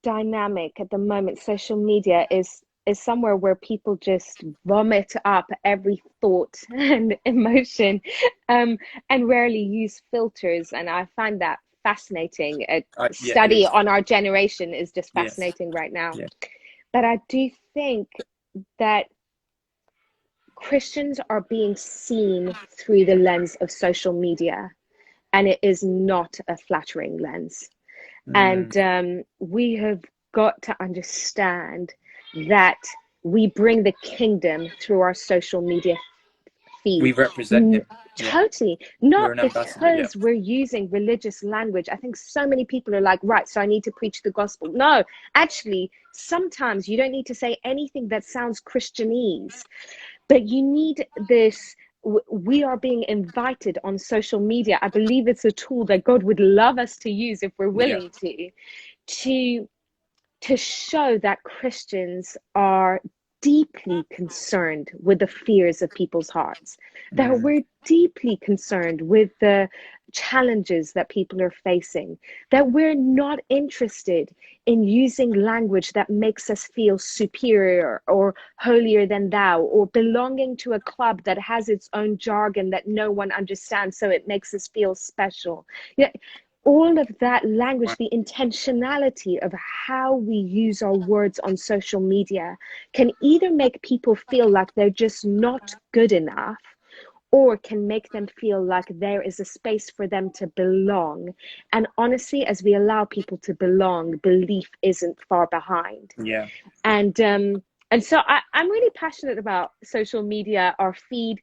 dynamic at the moment. Social media is somewhere where people just vomit up every thought and emotion, um, and rarely use filters. And I find that fascinating. A Yeah, it study is. on our generation is just Yes. fascinating right now. Yeah. But I do think that Christians are being seen through the lens of social media, and it is not a flattering lens. Mm, And we have got to understand that we bring the kingdom through our social media feed. We represent him. Yeah. Totally. We're Not an ambassador. Yeah. because we're using religious language. I think so many people are like, right, so I need to preach the gospel. No, actually, sometimes you don't need to say anything that sounds Christianese, but you need this. We are being invited on social media. I believe it's a tool that God would love us to use if we're Yeah. willing to show that Christians are deeply concerned with the fears of people's hearts, that we're deeply concerned with the challenges that people are facing, that we're not interested in using language that makes us feel superior or holier than thou, or belonging to a club that has its own jargon that no one understands, so it makes us feel special. Yeah, all of that language, the intentionality of how we use our words on social media can either make people feel like they're just not good enough, or can make them feel like there is a space for them to belong. And honestly, as we allow people to belong, belief isn't far behind. Yeah. And so I'm really passionate about social media, our feed.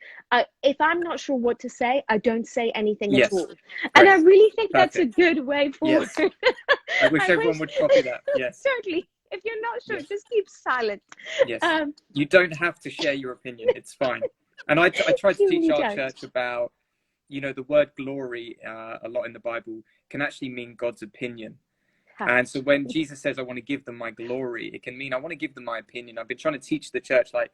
If I'm not sure what to say, I don't say anything at all. And I Great. really think that's a Perfect. good way forward. Yes. I wish everyone would copy that. Yes. Totally. If you're not sure, Yes. just keep silent. Yes. You don't have to share your opinion. It's fine. And I try to You teach really our don't. church about, the word glory a lot in the Bible can actually mean God's opinion. And so when Jesus says, I want to give them my glory, it can mean I want to give them my opinion. I've been trying to teach the church, like,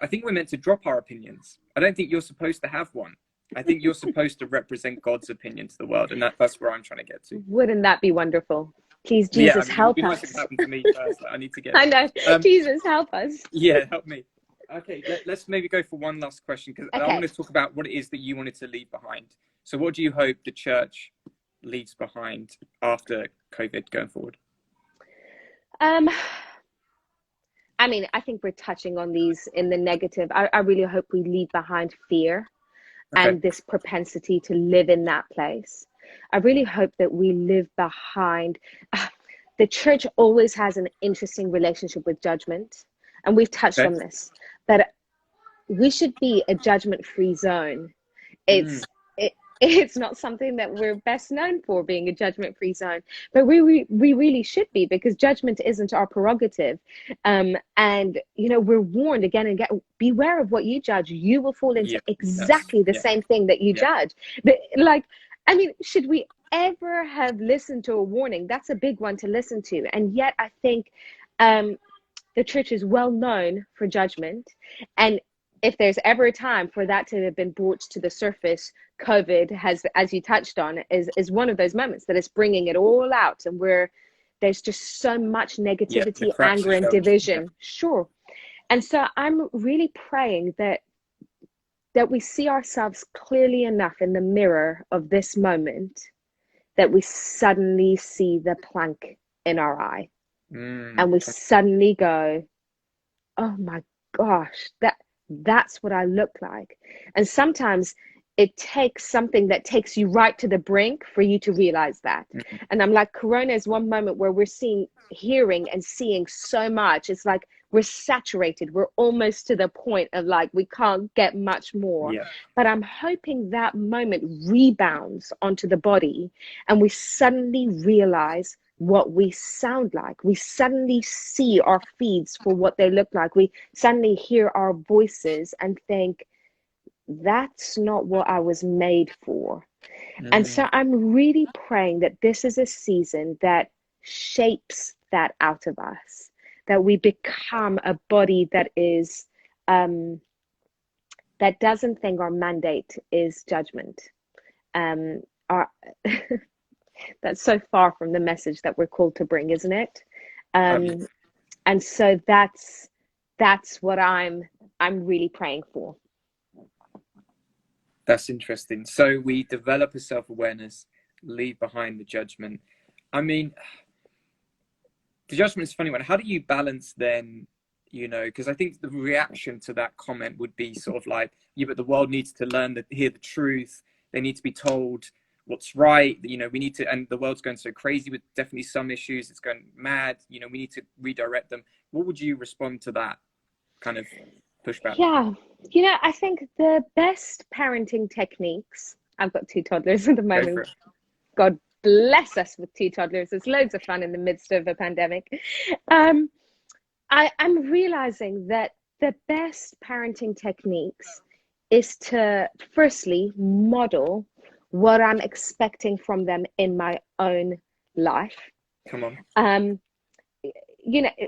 I think we're meant to drop our opinions. I don't think you're supposed to have one. I think you're supposed to represent God's opinion to the world. And that's where I'm trying to get to. Wouldn't that be wonderful? Please, Yeah, Jesus, I mean, it would help be nice us. if it happened to me first. I need to get I know. Jesus, help us. Yeah, help me. Okay, let's maybe go for one last question, because I want to talk about what it is that you wanted to leave behind. So what do you hope the church leaves behind after COVID going forward? I mean, I think we're touching on these in the negative. I really hope we leave behind fear and this propensity to live in that place. I really hope that we live behind. The church always has an interesting relationship with judgment. And we've touched on this, that we should be a judgment-free zone. It's not something that we're best known for, being a judgment-free zone, but we really should be, because judgment isn't our prerogative. And we're warned again and again: beware of what you judge; you will fall into exactly the same thing that you judge. But, I mean, should we ever have listened to a warning? That's a big one to listen to, and yet I think the church is well known for judgment, and if there's ever a time for that to have been brought to the surface, COVID has, as you touched on, is one of those moments that is bringing it all out, and there's just so much negativity, anger, and division. Sure. And so I'm really praying that we see ourselves clearly enough in the mirror of this moment that we suddenly see the plank in our eye, and we suddenly go, oh my gosh, that's what I look like. And sometimes it takes something that takes you right to the brink for you to realize that. And I'm like, Corona is one moment where we're hearing and seeing so much. It's like we're saturated. We're almost to the point of like, we can't get much more. But I'm hoping that moment rebounds onto the body, and we suddenly realize what we sound like. We suddenly see our feeds for what they look like. We suddenly hear our voices and think, that's not what I was made for. And so I'm really praying that this is a season that shapes that out of us, that we become a body that is that doesn't think our mandate is judgment. That's so far from the message that we're called to bring, isn't it? And so that's what I'm really praying for. That's interesting. So we develop a self-awareness, leave behind the judgment. I mean, the judgment is a funny one. How do you balance then, because I think the reaction to that comment would be sort of like, yeah, but the world needs to hear the truth. They need to be told what's right. We need to, and the world's going so crazy with definitely some issues. It's going mad. We need to redirect them. What would you respond to that kind of pushback? Yeah. I think the best parenting techniques, I've got two toddlers at the Go for moment. it. God bless us with two toddlers. It's loads of fun in the midst of a pandemic. Um, I'm realizing that the best parenting techniques is to firstly model what I'm expecting from them in my own life. Come on. Um,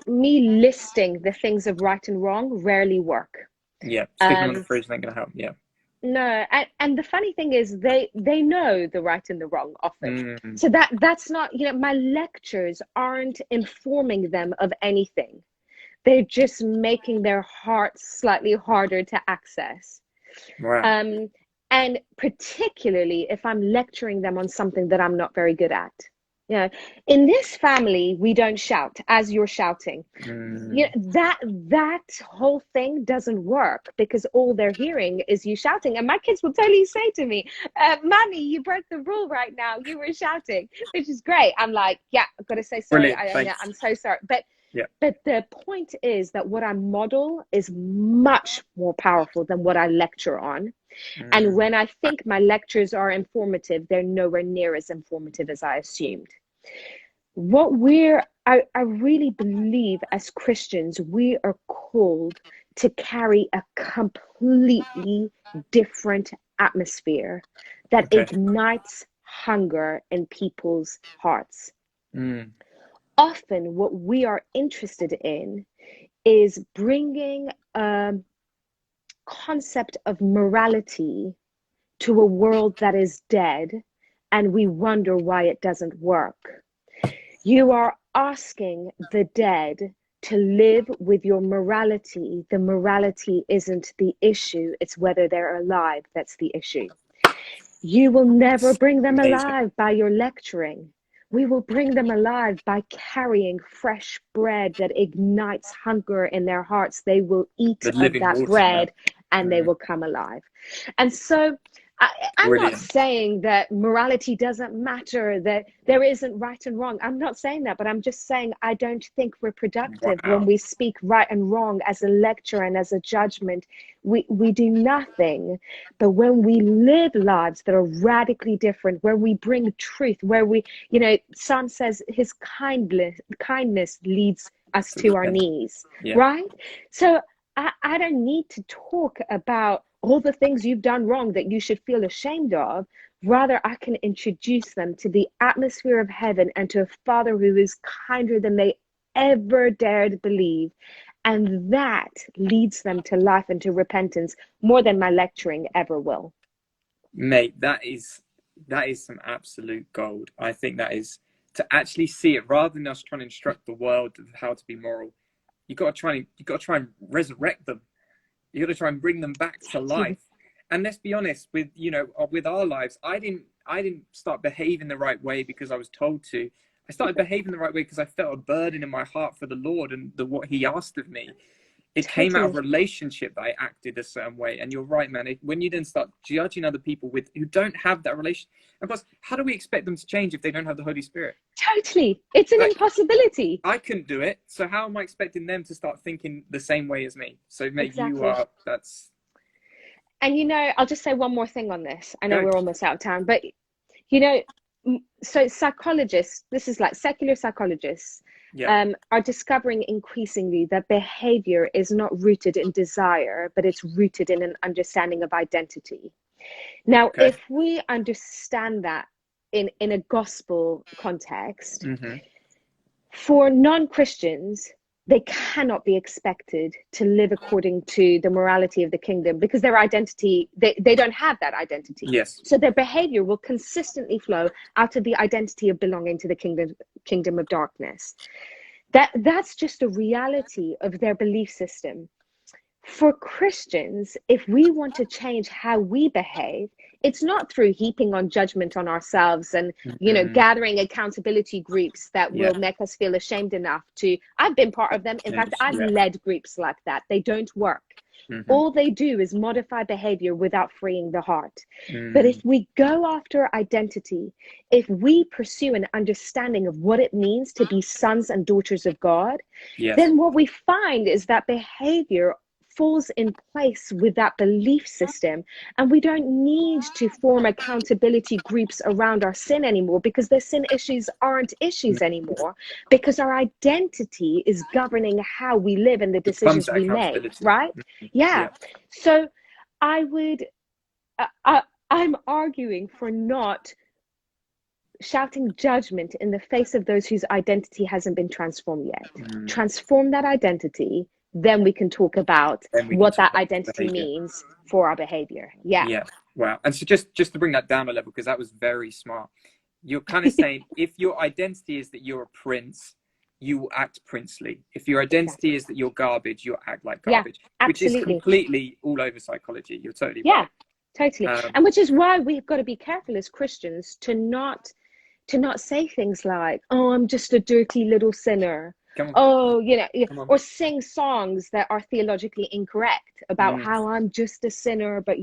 me listing the things of right and wrong rarely work. Yeah. Stick them on the Um, fridge, ain't gonna help. Yeah. no, and the funny thing is they know the right and the wrong often. Mm, So that's not, my lectures aren't informing them of anything. They're just making their hearts slightly harder to access. wow. Um, and particularly if I'm lecturing them on something that I'm not very good at. You know, in this family, we don't shout as you're shouting. Mm, That whole thing doesn't work because all they're hearing is you shouting. And my kids will totally say to me, "Mommy, you broke the rule right now. You were shouting," which is great. I'm like, "Yeah, I've got to say sorry. brilliant. Thanks. I'm so sorry." Yeah. But the point is that what I model is much more powerful than what I lecture on. And Mm, when I think my lectures are informative, they're nowhere near as informative as I assumed. I really believe as Christians, we are called to carry a completely different atmosphere that okay. ignites hunger in people's hearts. Mm, Often, what we are interested in is bringing a concept of morality to a world that is dead, and we wonder why it doesn't work. You are asking the dead to live with your morality. The morality isn't the issue, it's whether they're alive that's the issue. You will never it's bring them amazing. alive by your lecturing. We will bring them alive by carrying fresh bread that ignites hunger in their hearts. They will eat The of living that water. Yeah. bread and they Mm, will come alive. And so I'm not brilliant. saying that morality doesn't matter, that there isn't right and wrong. I'm not saying that, but I'm just saying I don't think we're productive when Wow. we speak right and wrong as a lecture and as a judgment. We do nothing. But when we live lives that are radically different, where we bring truth, where Psalm says his kindness leads us To to our repent. knees, Yeah. right? So I don't need to talk about all the things you've done wrong that you should feel ashamed of. Rather, I can introduce them to the atmosphere of heaven and to a Father who is kinder than they ever dared believe. And that leads them to life and to repentance more than my lecturing ever will. Mate, that is some absolute gold. I think that is to actually see it rather than us trying to instruct the world of how to be moral. You got to try and resurrect them. You got to try and bring them back to Totally. life. And let's be honest with with our lives. I didn't start behaving the right way because I was told to. I started behaving the right way because I felt a burden in my heart for the Lord and what He asked of me. It came out of Totally. relationship that I acted a certain way. And you're right, man. When you then start judging other people with who don't have that relation, of course, how do we expect them to change if they don't have the Holy Spirit? Totally. It's an Like impossibility. I couldn't do it, so how am I expecting them to start thinking the same way as me? So, mate, you Exactly. are. That's And I'll just say one more thing on this. I know go. we're almost out of time, but you know, so psychologists, this is like secular psychologists, Yeah. are discovering increasingly that behavior is not rooted in desire, but it's rooted in an understanding of identity. Now, Okay. if we understand that in a gospel context, Mm-hmm. for non-Christians, they cannot be expected to live according to the morality of the kingdom because their identity, they don't have that identity. Yes. So their behavior will consistently flow out of the identity of belonging to the kingdom of darkness. That's just a reality of their belief system. For Christians, if we want to change how we behave, it's not through heaping on judgment on ourselves and, Mm-hmm. gathering accountability groups that Yeah. will make us feel ashamed enough to. I've been part of them. In fact, Change. I've Yeah. led groups like that. They don't work. Mm-hmm. All they do is modify behavior without freeing the heart. But if Mm. we go after identity, if we pursue an understanding of what it means to be sons and daughters of God, Yes. then what we find is that behavior falls in place with that belief system. And we don't need to form accountability groups around our sin anymore, because the sin issues aren't issues anymore, because our identity is governing how we live and the decisions we make, right? Yeah. So I would, I'm arguing for not shouting judgment in the face of those whose identity hasn't been transformed yet. Transform that identity, then we can talk about what that identity means for our behavior. Yeah. Wow. And so just to bring that down a level, because that was very smart. You're kind of saying if your identity is that you're a prince, you will act princely. If your identity is that you're garbage, you'll act like garbage. Which is completely all over psychology. You're totally right. Totally. And which is why we've got to be careful as Christians to not say things like, oh, I'm just a dirty little sinner. Oh, or sing songs that are theologically incorrect about how I'm just a sinner, but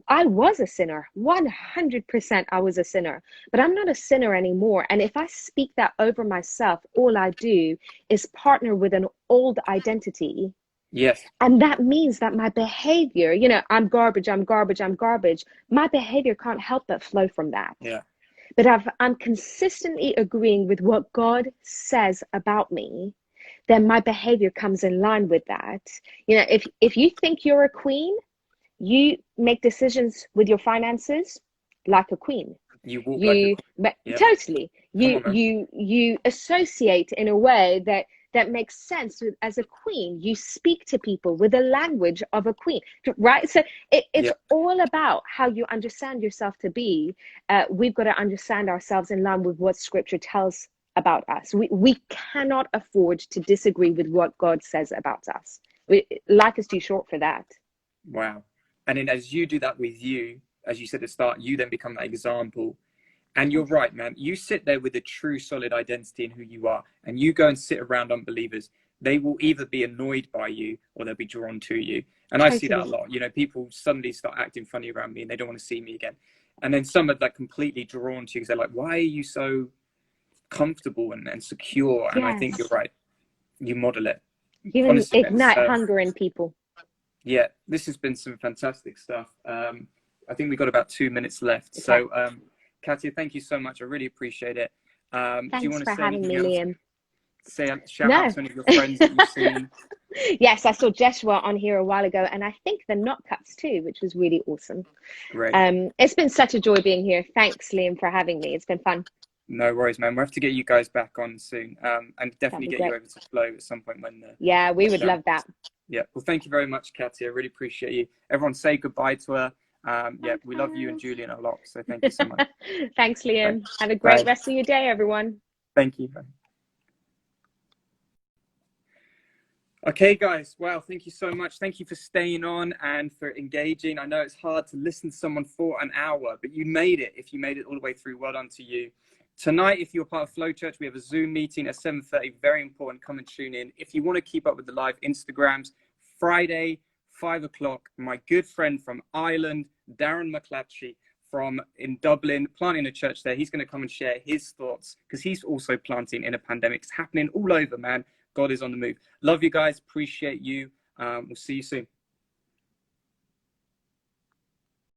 I was a sinner. 100% I was a sinner, but I'm not a sinner anymore. And if I speak that over myself, all I do is partner with an old identity. Yes. And that means that my behavior, I'm garbage, I'm garbage, I'm garbage. My behavior can't help but flow from that. Yeah. But I'm consistently agreeing with what God says about me, then my behavior comes in line with that. If you think you're a queen, you make decisions with your finances like a queen. You walk like a queen. Totally. You associate in a way that makes sense as a queen. You speak to people with the language of a queen, right? So it's all about how you understand yourself to be. We've got to understand ourselves in line with what Scripture tells about us. We cannot afford to disagree with what God says about us. Life is too short for that. Wow. And then as you do that with you, as you said at the start, you then become that example. And you're right, man. You sit there with a true solid identity in who you are, and you go and sit around unbelievers. They will either be annoyed by you or they'll be drawn to you. And I see that a lot. People suddenly start acting funny around me and they don't want to see me again. And then some are like completely drawn to you because they're like, why are you so comfortable and secure? And I think you're right. You model it. You honestly, ignite hunger in people. Yeah, this has been some fantastic stuff. I think we've got about 2 minutes left. Okay. So, Katia, thank you so much. I really appreciate it. Thanks do you want for having me, Liam. Shout out to any of your friends that you've seen. Yes, I saw Joshua on here a while ago, and I think the Not Cuts too, which was really awesome. Great. It's been such a joy being here. Thanks, Liam, for having me. It's been fun. No worries, man. We'll have to get you guys back on soon, and definitely get you over to Flow at some point when. We would love that. Yeah. Well, thank you very much, Katia. I really appreciate you. Everyone, say goodbye to her. We love you and Julian a lot, so thank you so much. Thanks, Liam. Have a great rest of your day, everyone. Thank you. Okay, guys. Well, thank you so much. Thank you for staying on and for engaging. I know it's hard to listen to someone for an hour, but you made it. If you made it all the way through, well done to you. Tonight, if you're part of Flow Church, we have a Zoom meeting at 7:30. Very important. Come and tune in. If you want to keep up with the live Instagrams, Friday, 5 o'clock, my good friend from Ireland, Darren McClatchy in Dublin, planting a church there. He's going to come and share his thoughts because he's also planting in a pandemic. It's happening all over, man. God is on the move. Love you guys. Appreciate you. We'll see you soon.